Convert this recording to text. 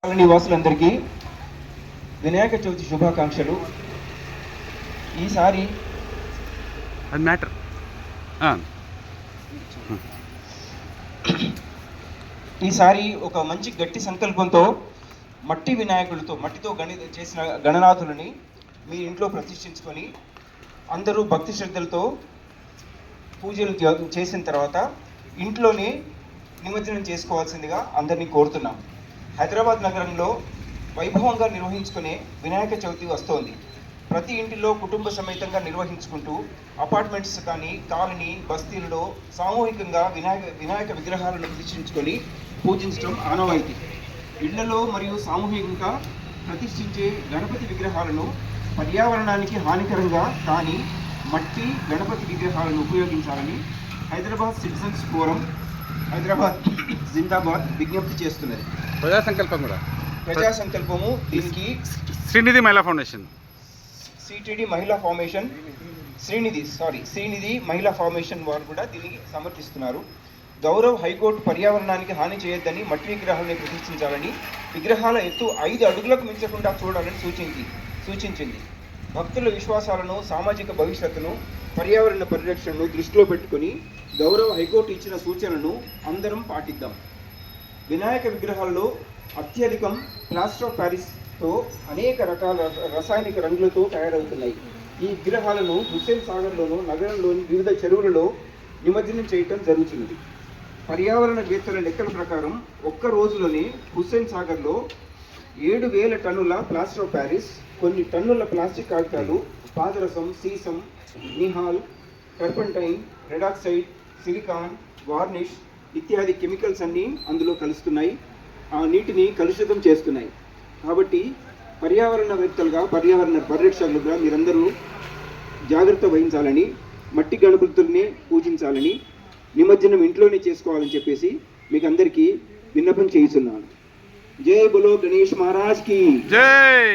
నివాసులందరికీ వినాయక చవితి శుభాకాంక్షలు. ఈసారి ఒక మంచి గట్టి సంకల్పంతో మట్టి వినాయకులతో మట్టితో చేసిన గణనాథులని మీ ఇంట్లో ప్రతిష్ఠించుకొని అందరూ భక్తి శ్రద్ధలతో పూజలు చేసిన తర్వాత ఇంట్లోనే నిమజ్జనం చేసుకోవాల్సిందిగా అందరినీ కోరుతున్నాం. హైదరాబాద్ నగరంలో వైభవంగా నిర్వహించుకునే వినాయక చవితి వస్తోంది. ప్రతి ఇంటిలో కుటుంబ సమేతంగా నిర్వహించుకుంటూ అపార్ట్మెంట్స్ కానీ కాలనీ బస్తీలలో సామూహికంగా వినాయక విగ్రహాలను ప్రతిష్ఠించుకొని పూజించడం ఆనవాయితీ. ఇళ్లలో మరియు సామూహికంగా ప్రతిష్ఠించే గణపతి విగ్రహాలను పర్యావరణానికి హానికరంగా కానీ మట్టి గణపతి విగ్రహాలను ఉపయోగించాలని హైదరాబాద్ సిటిజన్స్ ఫోరం హైదరాబాద్ జిందాబాద్ విజ్ఞప్తి చేస్తున్నది. ప్రజా సంకల్పము దీనికి శ్రీనిధి మహిళా ఫౌండేషన్ శ్రీనిధి మహిళా ఫౌండేషన్ వారు కూడా దీనికి సమర్థిస్తున్నారు. గౌరవ్ హైకోర్టు పర్యావరణానికి హాని చేయొద్దని మట్టి విగ్రహాలను ప్రతిష్ఠించాలని, విగ్రహాల ఎత్తు 5 అడుగులకు మించకుండా చూడాలని సూచించింది. భక్తుల విశ్వాసాలను, సామాజిక భవిష్యత్తును, పర్యావరణ పరిరక్షణను దృష్టిలో పెట్టుకుని గౌరవ హైకోర్టు ఇచ్చిన సూచనను అందరం పాటిద్దాం. వినాయక విగ్రహాల్లో అత్యధికం ప్లాస్టర్ ఆఫ్ ప్యారిస్తో అనేక రకాల రసాయనిక రంగులతో తయారవుతున్నాయి. ఈ విగ్రహాలను హుస్సేన్ సాగర్లోను నగరంలోని వివిధ చెరువులలో నిమజ్జనం చేయటం జరుగుతున్నది. పర్యావరణవేత్తల లెక్కల ప్రకారం ఒక్క రోజులోనే హుస్సేన్ సాగర్లో 7,000 టన్నుల ప్లాస్టర్ ఆఫ్ ప్యారిస్, కొన్ని టన్నుల ప్లాస్టిక్ కాగితాలు, పాదరసం, సీసం, నిహాల్, టర్పంటైన్, రెడాక్సైడ్, సిలికాన్, వార్నిష్ ఇత్యాది కెమికల్స్ అన్నీ అందులో కలుస్తున్నాయి. ఆ నీటిని కలుషితం చేస్తున్నాయి. కాబట్టి పర్యావరణవేత్తలుగా, పర్యావరణ పరిరక్షకులుగా మీరందరూ జాగ్రత్త వహించాలని, మట్టి గణపతుల్ని పూజించాలని, నిమజ్జనం ఇంట్లోనే చేసుకోవాలని చెప్పేసి మీకు అందరికీ విన్నపం చేస్తున్నాను. జై బోలో గణేష్ మహారాజ్ కి జై.